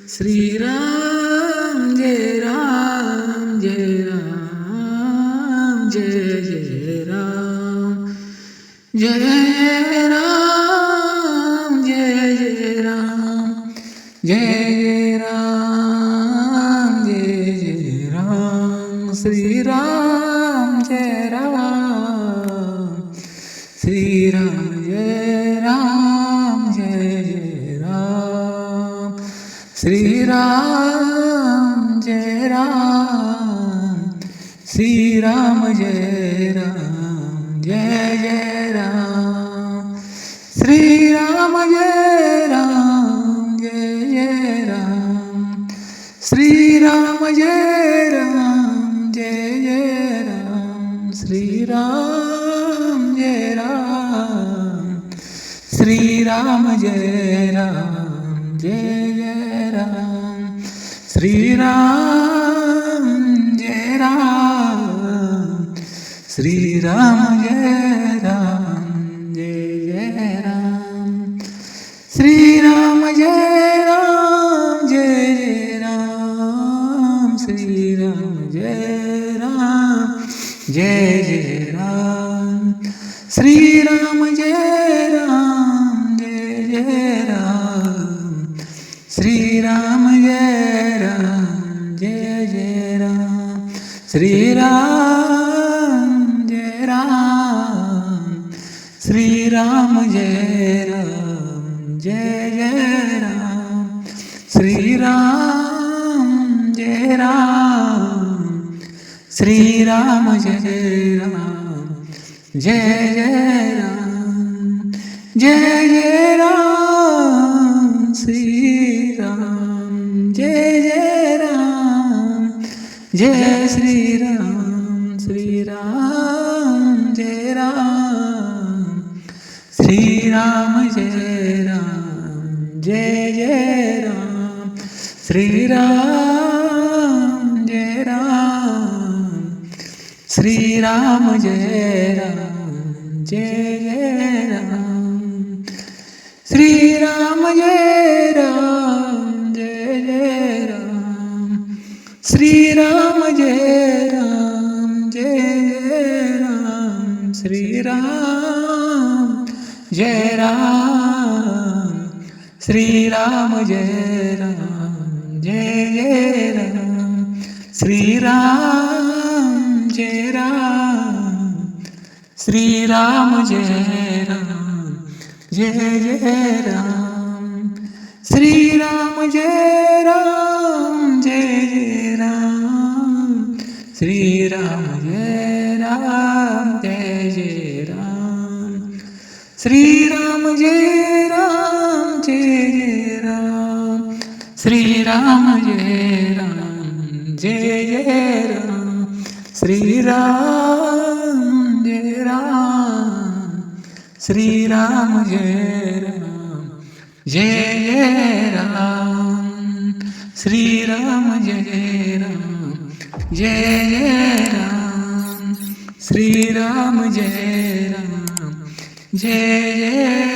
Shriram Jai Ram Jai Ram Jai Jai Ram Jai Ram Jai Jai Ram Jai Ram Jai Jai Ram Shriram Jai Ram Shriram Jai Ram Jai Jai Ram Shriram Jai Ram Shriram Jai Ram Jai Jai Ram Shriram Jai Ram Jai Jai Ram Shriram Jai Ram Jai Jai Ram Shriram Jai Ram Shriram Jai Ram Jai Jai Ram Shriram Jai Ram Shriram Jai Ram Jai Jai Ram Shriram Jai Ram Jai Jai Ram Shriram Jai Ram Jai Jai Ram Shriram Jai Ram Jai Jai Ram Shriram Jai Ram Jai Jai Ram Shriram Jai Ram Shriram Jai Ram Jai Jai Ram Shriram Jai Ram Shriram Jai Ram Jai Jai Ram Jai Jai Ram Shriram Jai Jai Ram Jai Shriram Shriram Jai Ram Shriram Jai Ram Jai Jai Ram Shriram Jai Ram Shriram Jai Ram Jai Jai Ram Shriram Jai Ram Jai Jai Ram Shriram Jai Ram Jai Jai Ram Shriram Jai Ram Shriram Jai Ram Jai Jai Ram Shriram Jai Ram Shriram Jai Ram Jai Jai Ram Shriram Jai Ram Jai Jai Ram Shriram Jai Ram Jai Jai Ram Shriram Jai Ram Jai Jai Ram Shriram Jai Ram Jai Jai Ram Shriram Jai Ram Shriram Jai Ram Jai Jai Ram Shriram Jai Ram Jai Jai Ram Shriram Jai Ram Jai Jai